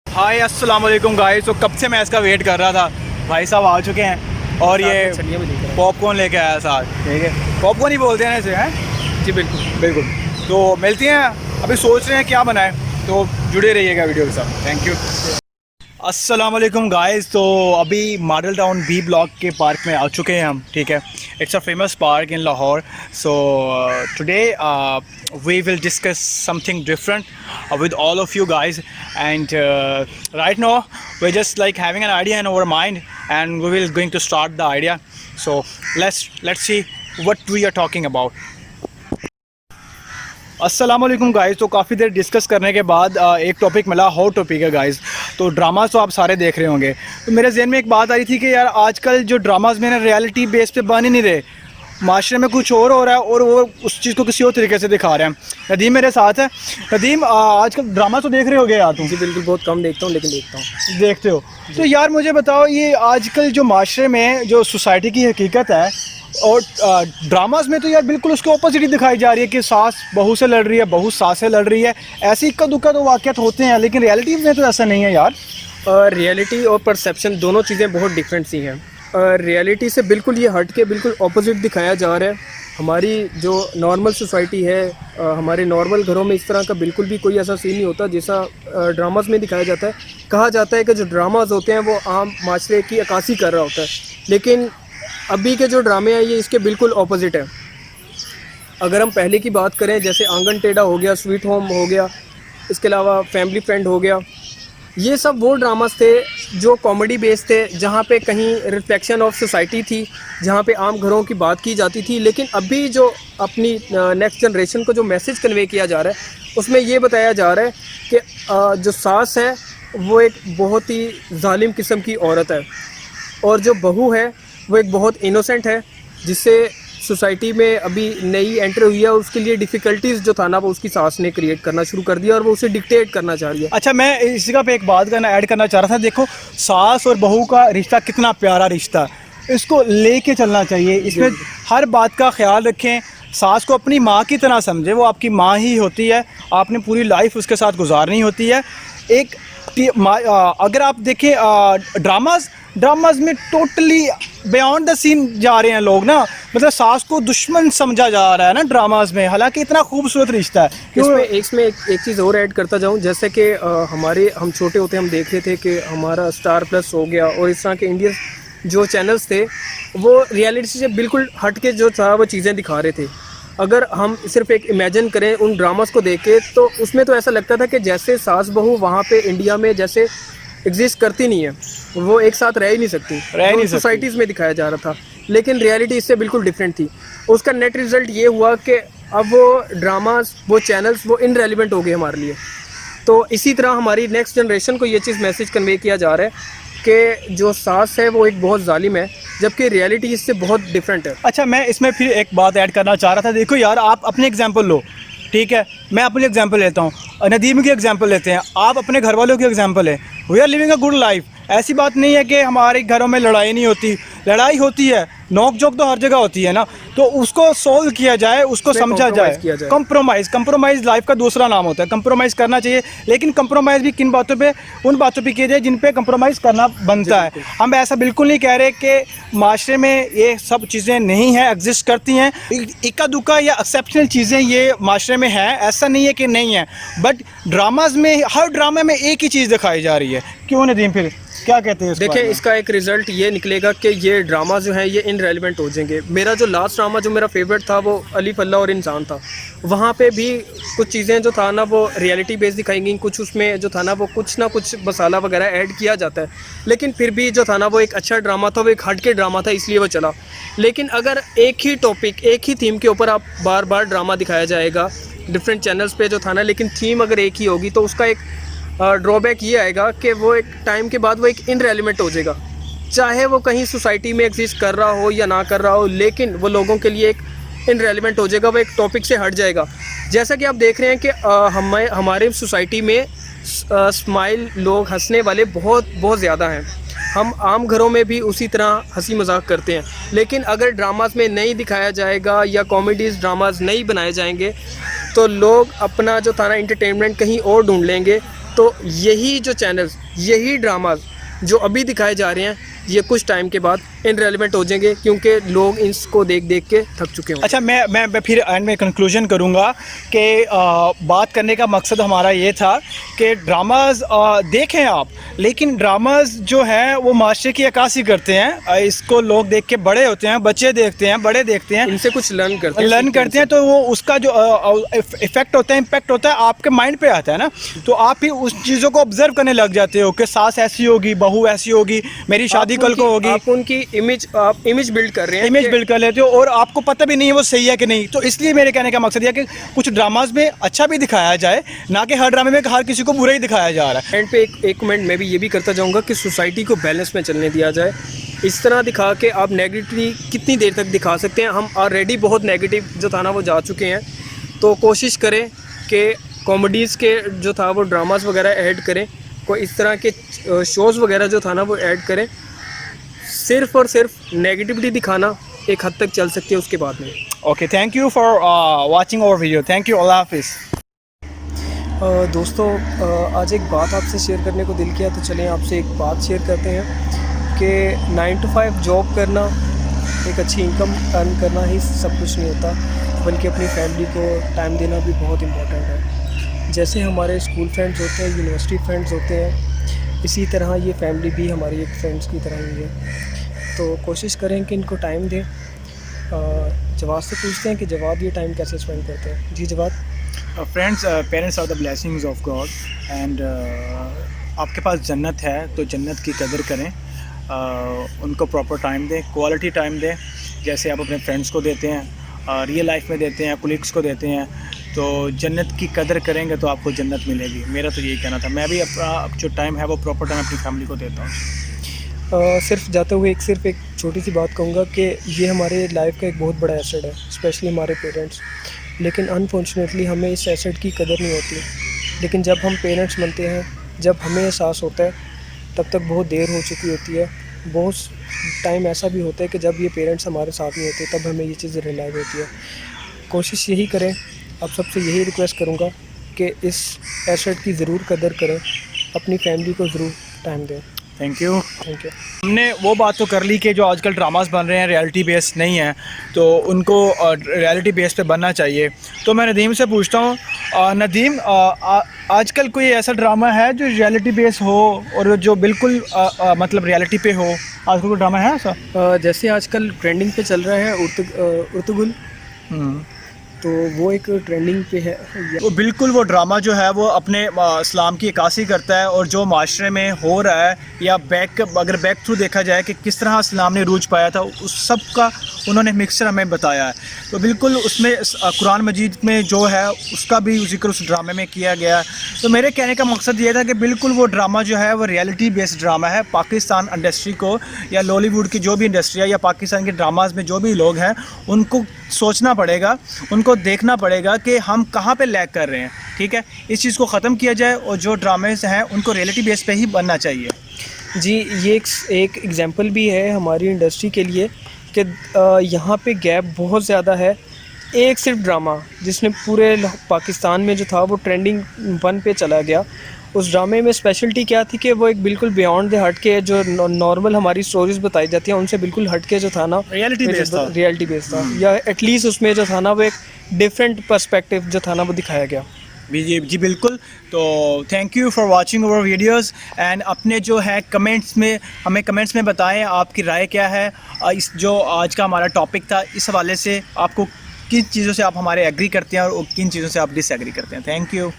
हाय अस्सलाम वालेकुम गाइस। तो कब से मैं इसका वेट कर रहा था, भाई साहब आ चुके हैं और ये पॉपकॉर्न लेके आया साथ। ठीक है, पॉपकॉर्न ही बोलते हैं इसे, हैं? जी बिल्कुल बिल्कुल। तो मिलती हैं, अभी सोच रहे हैं क्या बनाएं, तो जुड़े रहिएगा वीडियो के साथ। Thank you. अस्सलाम वालेकुम गाइस। तो अभी मॉडल टाउन बी ब्लॉक के पार्क में आ चुके हैं हम। ठीक है, it's a famous park in Lahore. So today we will discuss something different with all of you guys, and right now we're just like having an idea in our mind, and we will going to start the idea. So let's see what we are talking about. अस्सलाम वालेकुम guys. तो काफ़ी देर discuss करने के बाद एक topic मिला, hot topic है गाइस। तो ड्रामास तो आप सारे देख रहे होंगे। तो मेरे जहन में एक बात आ रही थी कि यार आजकल जो ड्रामास में ना रियलिटी बेस पे बन ही नहीं रहे, माशरे में कुछ और हो रहा है और वो उस चीज़ को किसी और तरीके से दिखा रहे हैं। नदीम मेरे साथ है। नदीम, आजकल ड्रामा तो देख रहे होगे यार तुम? जी बिल्कुल, बहुत कम देखता हूँ लेकिन देखता हूँ। देखते हो? तो यार मुझे बताओ, ये आजकल जो माशरे में जो सोसाइटी की हकीकत है और ड्रामास में तो यार बिल्कुल उसके ऑपोजिट ही दिखाई जा रही है कि सास बहू से लड़ रही है, बहू सास से लड़ रही है। ऐसी इक्का दुक्का तो वाक़यात होते हैं, लेकिन रियलिटी में तो ऐसा नहीं है यार। रियलिटी और परसेप्शन दोनों चीज़ें बहुत डिफरेंट सी हैं। रियलिटी से बिल्कुल ये हट के बिल्कुल ऑपोजिट दिखाया जा रहा है। हमारी जो नॉर्मल सोसाइटी है, हमारे नॉर्मल घरों में इस तरह का बिल्कुल भी कोई ऐसा सीन नहीं होता जैसा ड्रामास में दिखाया जाता है। कहा जाता है कि जो ड्रामास होते हैं वो आम माशरे की अक्कासी कर रहा होता है, लेकिन अभी के जो ड्रामे हैं ये इसके बिल्कुल ऑपोजिट है। अगर हम पहले की बात करें, जैसे आंगन टेढ़ा हो गया, स्वीट होम हो गया, इसके अलावा फैमिली फ्रेंड हो गया, ये सब वो ड्रामास थे जो कॉमेडी बेस्ड थे, जहाँ पे कहीं रिफ्लेक्शन ऑफ सोसाइटी थी, जहाँ पे आम घरों की बात की जाती थी। लेकिन अभी जो अपनी नेक्स्ट जनरेशन को जो मैसेज कन्वे किया जा रहा है उसमें ये बताया जा रहा है कि जो सास है वो एक बहुत ही जालिम किस्म की औरत है और जो बहू है वो एक बहुत इनोसेंट है, जिससे सोसाइटी में अभी नई एंटर हुई है और उसके लिए डिफ़िकल्टीज़ जो था ना वो उसकी सास ने क्रिएट करना शुरू कर दिया और वो उसे डिक्टेट करना चाह रही है। अच्छा, मैं इसी का पे एक बात ऐड करना चाह रहा था। देखो, सास और बहू का रिश्ता कितना प्यारा रिश्ता है, इसको लेके चलना चाहिए। इसमें हर बात का ख्याल रखें। सास को अपनी माँ की तरह समझे, वो आपकी माँ ही होती है, आपने पूरी लाइफ उसके साथ गुजारनी होती है। अगर आप देखें ड्रामाज में टोटली बियॉन्ड द सीन जा रहे हैं लोग ना, मतलब सास को दुश्मन समझा जा रहा है ना ड्रामाज में, हालांकि इतना खूबसूरत रिश्ता है। इसमें एक चीज़ और ऐड करता जाऊं, जैसे कि हम छोटे होते हम देख रहे थे कि हमारा स्टार प्लस हो गया और इस तरह के इंडियन जो चैनल्स थे वो रियलिटी से बिल्कुल हट के जो था वो चीज़ें दिखा रहे थे। अगर हम सिर्फ एक इमेजिन करें उन ड्रामास को देख के, तो उसमें तो ऐसा लगता था कि जैसे सास बहू वहाँ पे इंडिया में जैसे एग्जिस्ट करती नहीं है, वो एक साथ रह ही नहीं सकती, सोसाइटीज़ में दिखाया जा रहा था। लेकिन रियलिटी इससे बिल्कुल डिफरेंट थी। उसका नेट रिज़ल्ट ये हुआ कि अब वो ड्रामास, वो चैनल्स वो इनरेलेवेंट हो गए हमारे लिए। तो इसी तरह हमारी नेक्स्ट जनरेशन को ये चीज़ मैसेज कन्वे किया जा रहा है कि जो सास है वो एक बहुत जालिम है, जबकि रियलिटी इससे बहुत डिफरेंट है। अच्छा, मैं इसमें फिर एक बात ऐड करना चाह रहा था। देखो यार, आप अपने एग्जांपल लो, ठीक है, मैं अपनी एग्जांपल लेता हूँ, नदीम की एग्जांपल लेते हैं, आप अपने घर वालों की एग्जांपल है। We are living a good life. ऐसी बात नहीं है कि हमारे घरों में लड़ाई नहीं होती, लड़ाई होती है, नोक झोंक तो हर जगह होती है ना। तो उसको सोल्व किया जाए, उसको समझा जाए। कंप्रोमाइज़ लाइफ का दूसरा नाम होता है। कंप्रोमाइज़ करना चाहिए, लेकिन कंप्रोमाइज़ भी किन बातों पे, उन बातों पे किया जाए जिन पे कंप्रोमाइज़ करना बनता है। हम ऐसा बिल्कुल नहीं कह रहे कि माशरे में ये सब चीज़ें नहीं हैं, एग्जिस्ट करती हैं। इक्का दुक्का या एक्सेप्शनल चीज़ें ये माशरे में हैं, ऐसा नहीं है कि नहीं है। बट ड्रामाज में, हर ड्रामे में एक ही चीज़ दिखाई जा रही है। क्यों नदीम, फिर क्या कहते हैं? देखिए, इसका एक रिज़ल्ट ये निकलेगा कि ये ड्रामा जो है ये इनरेलेवेंट हो जाएंगे। मेरा जो लास्ट ड्रामा जो मेरा फेवरेट था वो अलिफ अल्लाह और इंसान था। वहाँ पे भी कुछ चीज़ें जो था ना वो रियलिटी बेस्ड दिखाई गई, कुछ उसमें जो था ना वो कुछ ना कुछ मसाला वगैरह ऐड किया जाता है, लेकिन फिर भी जो था ना वो एक अच्छा ड्रामा था, वो एक हट के ड्रामा था, इसलिए वो चला। लेकिन अगर एक ही टॉपिक, एक ही थीम के ऊपर आप बार बार ड्रामा दिखाया जाएगा डिफरेंट चैनल्स पे जो था ना, लेकिन थीम अगर एक ही होगी तो उसका एक ड्रॉबैक ये आएगा कि वो एक टाइम के बाद वो एक इनरेलेवेंट हो जाएगा। चाहे वो कहीं सोसाइटी में एग्जिस्ट कर रहा हो या ना कर रहा हो, लेकिन वो लोगों के लिए एक इनरेलेवेंट हो जाएगा, वो एक टॉपिक से हट जाएगा। जैसा कि आप देख रहे हैं कि हमारे सोसाइटी में स्माइल, लोग हंसने वाले बहुत ज़्यादा हैं। हम आम घरों में भी उसी तरह हंसी मजाक करते हैं। लेकिन अगर ड्रामास में नहीं दिखाया जाएगा या कॉमेडीज़ ड्रामास नहीं बनाए जाएंगे तो लोग अपना जो था ना एंटरटेनमेंट कहीं और ढूंढ लेंगे। तो यही जो चैनल्स, यही ड्रामास जो अभी दिखाए जा रहे हैं, ये कुछ टाइम के बाद इनरेलेवेंट हो जाएंगे क्योंकि लोग इसको देख देख के थक चुके होंगे। अच्छा, मैं फिर एंड में कंक्लूजन करूँगा कि बात करने का मकसद हमारा ये था कि ड्रामाज देखें आप, लेकिन ड्रामाज जो हैं वो माशरे की अक्कासी करते हैं। इसको लोग देख के बड़े होते हैं, बच्चे देखते हैं, बड़े देखते हैं, इनसे कुछ लर्न करते हैं, तो वो उसका जो इफेक्ट होता है, इम्पैक्ट होता है, आपके माइंड पे आता है ना। तो आप भी उस चीज़ों को ऑब्जर्व करने लग जाते हो कि सास ऐसी होगी, बहू ऐसी होगी, मेरी शादी कल को होगी। आप उनकी इमेज बिल्ड कर रहे हैं, इमेज बिल्ड कर लेते हो और आपको पता भी नहीं है वो सही है कि नहीं। तो इसलिए मेरे कहने का मकसद यह है कि कुछ ड्रामाज में अच्छा भी दिखाया जाए, ना कि हर ड्रामे में हर किसी को बुरा ही दिखाया जा रहा है। एंड पे एक कमेंट मैं भी ये भी करता जाऊंगा कि सोसाइटी को बैलेंस में चलने दिया जाए। इस तरह दिखा के आप नेगेटिविटी कितनी देर तक दिखा सकते हैं? हम ऑलरेडी बहुत नेगेटिव जो था ना वो जा चुके हैं। तो कोशिश करें कि कॉमेडीज़ के जो था वो ड्रामास वगैरह ऐड करें, कोई इस तरह के शोज़ वगैरह जो था ना वो ऐड करें। सिर्फ़ और सिर्फ नेगेटिविटी दिखाना एक हद तक चल सकती है, उसके बाद में। Okay, thank you for watching our video. Thank you, अल्लाह हाफिज़। दोस्तों, आज एक बात आपसे शेयर करने को दिल किया, तो चलें आपसे एक बात शेयर करते हैं कि 9 to 5 जॉब करना, एक अच्छी इनकम अर्न करना ही सब कुछ नहीं होता, बल्कि अपनी फैमिली को टाइम देना भी बहुत इम्पोर्टेंट है। जैसे हमारे स्कूल फ्रेंड्स होते हैं, यूनिवर्सिटी फ्रेंड्स होते हैं, इसी तरह ये फैमिली भी हमारी एक फ्रेंड्स की तरह ही है। तो कोशिश करें कि इनको टाइम दें। जवाद से पूछते हैं कि जवाद ये टाइम कैसे स्पेंड करते हैं। जी Jawad. Friends, parents are the blessings of God and आपके पास जन्नत है तो जन्नत की कदर करें। उनको प्रॉपर टाइम दें, क्वालिटी टाइम दें, जैसे आप अपने फ्रेंड्स को देते हैं, रियल लाइफ में देते हैं, कोलीग्स को देते हैं। तो जन्नत की कदर करेंगे तो आपको जन्नत मिलेगी। मेरा तो यही कहना था। मैं भी अपना जो टाइम है वो प्रॉपर टाइम अपनी फैमिली को देता हूँ। सिर्फ जाते हुए सिर्फ एक छोटी सी बात कहूँगा कि ये हमारे लाइफ का एक बहुत बड़ा एसेट है, स्पेशली हमारे पेरेंट्स। लेकिन अनफॉर्चुनेटली हमें इस एसेट की कदर नहीं होती। लेकिन जब हम पेरेंट्स बनते हैं, जब हमें एहसास होता है, तब तक बहुत देर हो चुकी होती है। बहुत टाइम ऐसा भी होता है कि जब ये पेरेंट्स हमारे साथ नहीं होते, तब हमें ये चीज़ रियलाइज़ होती है। कोशिश यही करें, आप सबसे यही रिक्वेस्ट करूँगा कि इस एसेट की ज़रूर कदर करें, अपनी फैमिली को ज़रूर टाइम दें। Thank you. Thank you. हमने वो बात तो कर ली कि जो आजकल ड्रामास बन रहे हैं रियलिटी बेस्ड नहीं है, तो उनको रियलिटी बेस पे बनना चाहिए। तो मैं नदीम से पूछता हूँ, नदीम, आजकल कोई ऐसा ड्रामा है जो रियलिटी बेस हो और जो बिल्कुल मतलब रियलिटी पे हो? आजकल कोई ड्रामा है ऐसा? जैसे आजकल ट्रेंडिंग पे चल रहा है उर्तुगुल, तो वो एक ट्रेंडिंग पे है। वो बिल्कुल वो ड्रामा जो है वो अपने इस्लाम की अक्कासी करता है और जो माशरे में हो रहा है, या अगर बैक थ्रू देखा जाए कि किस तरह इस्लाम ने रूज पाया था, उस सब का उन्होंने मिक्सचर हमें बताया है। तो बिल्कुल उसमें कुरान मजीद में जो है उसका भी जिक्र उस ड्रामे में किया गया है। तो मेरे कहने का मकसद ये था कि बिल्कुल वो ड्रामा जो है वो रियलिटी बेस्ड ड्रामा है। पाकिस्तान इंडस्ट्री को या लॉलीवुड की जो भी इंडस्ट्री है या पाकिस्तान के ड्रामाज में जो भी लोग हैं, उनको सोचना पड़ेगा, उनको देखना पड़ेगा कि हम कहाँ पे लैग कर रहे हैं। ठीक है, इस चीज़ को ख़त्म किया जाए और जो ड्रामेज हैं उनको रियलिटी बेस पे ही बनना चाहिए। जी, ये एक एग्जांपल भी है हमारी इंडस्ट्री के लिए कि यहाँ पे गैप बहुत ज़्यादा है। एक सिर्फ ड्रामा जिसने पूरे पाकिस्तान में जो था वो ट्रेंडिंग 1 पे चला गया, उस ड्रामे में स्पेशलिटी क्या थी कि वो एक बिल्कुल बियॉन्ड द हट के जो नॉर्मल हमारी स्टोरीज बताई जाती हैं उनसे बिल्कुल हट के जो था ना रियलिटी बेस्ड था, या एटलीस्ट उसमें जो था ना वो एक डिफरेंट पर्सपेक्टिव जो था ना वो दिखाया गया। जी बिल्कुल। तो thank you for watching our videos and अपने जो है कमेंट्स में बताएं आपकी राय क्या है इस जो आज का हमारा टॉपिक था, इस हवाले से आपको किन चीज़ों से आप हमारे एग्री करते हैं और किन चीज़ों से आप डिसएग्री करते हैं। Thank you.